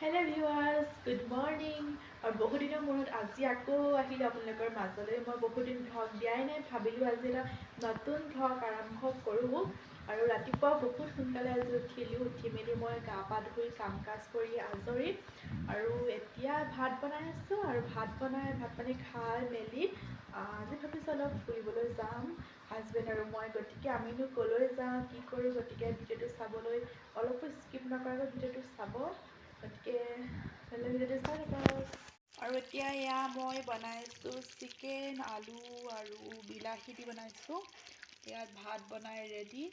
Hello viewers, good morning. और बहुत दिनों मूৰত আজি আকৌ আহিলে আপোনালোকৰ মাজলৈ মই বহুত দিন ভ্লগ দিয়াই নাই ভাবিলো আজি এটা নতুন ভ্লগ আৰম্ভ কৰো আৰু ৰাতিপুৱা বহুত সোনকালে আজি উঠি মেলি মই গা পা ধুই কাম কাজ কৰি আজৰি আৰু এতিয়া ভাত বনাই আছো আৰু ভাত পানী খাই মেলি আজি ভাবিছো অলপ ফুৰিবলৈ যাম হাজবেণ্ড আৰু মই গতিকে আমিনো কলৈ যাওঁ কি কৰো গতিকে ভিডিঅ'টো চাবলৈ অলপ স্কিপ নকৰাকৈ ভিডিঅ'টো চাব গতিকে ভিডিঅ'টো চাই থাকক আৰু এতিয়া এয়া মই বনাইছো চিকেন আলু আৰু বিলাহী দি বনাইছো ইয়াত ভাত বনাই ৰেডি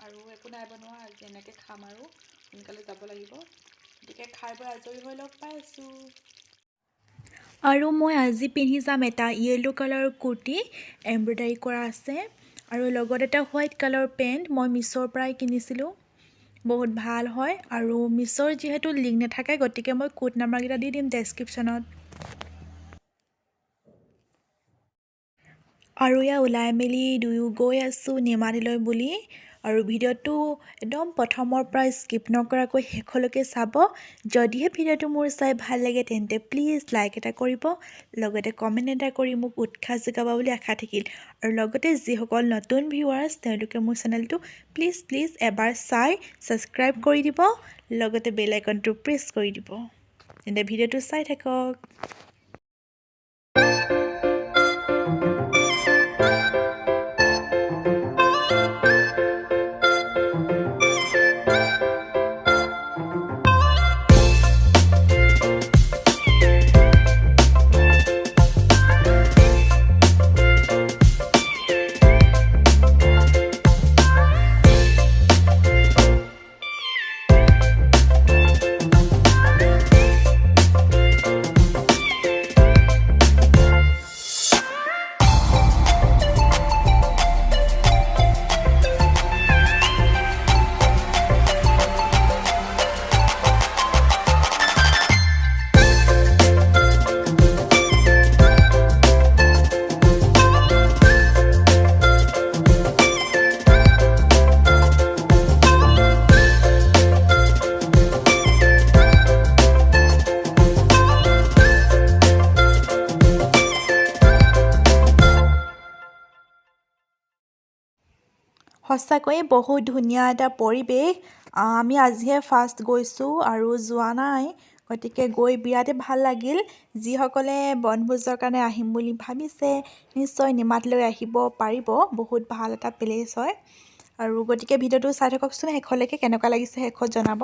আৰু একো নাই বনোৱা আজি এনেকৈ খাম আৰু সোনকালে যাব লাগিব গতিকে খাই বৈ আজৰি হৈ লগ পাইছো আৰু মই আজি পিন্ধি যাম এটা ইয়েলো কালাৰ কুৰ্তি এমব্ৰইডাৰী কৰা আছে আৰু লগত এটা হোৱাইট কালাৰ পেন্ট মই মিছৰ পৰাই কিনিছিলোঁ বহুত ভাল হয় আৰু মিছৰ যেহেতু লিংক নাথাকে গতিকে মই কোড নাম্বাৰকেইটা দি দিম ডেছক্ৰিপশ্যনত আৰু ইয়া ওলাই মেলি দুয়ো গৈ আছোঁ নিমাতিলৈ বুলি আৰু ভিডিঅ'টো একদম প্ৰথমৰ পৰা স্কিপ নকৰাকৈ শেষলৈকে চাব যদিহে ভিডিঅ'টো মোৰ চাই ভাল লাগে তেন্তে প্লিজ লাইক এটা কৰিব লগতে কমেণ্ট এটা কৰি মোক উৎসাহ যোগাব বুলি আশা থাকিল আৰু লগতে যিসকল নতুন ভিউৱাৰ্ছ তেওঁলোকে মোৰ চেনেলটো প্লিজ এবাৰ চাই ছাবস্ক্ৰাইব কৰি দিব লগতে বেল আইকনটো প্ৰেছ কৰি দিব তেন্তে ভিডিঅ'টো চাই থাকক সঁচাকৈয়ে বহুত ধুনীয়া এটা পৰিৱেশ আমি আজিহে ফাৰ্ষ্ট গৈছোঁ আৰু যোৱা নাই গতিকে গৈ বিৰাটেই ভাল লাগিল যিসকলে বনভোজৰ কাৰণে আহিম বুলি ভাবিছে নিশ্চয় নিমাতিলৈ আহিব পাৰিব বহুত ভাল এটা প্লেচ হয় আৰু গতিকে ভিডিঅ'টো চাই থাককচোন শেষলৈকে কেনেকুৱা লাগিছে শেষত জনাব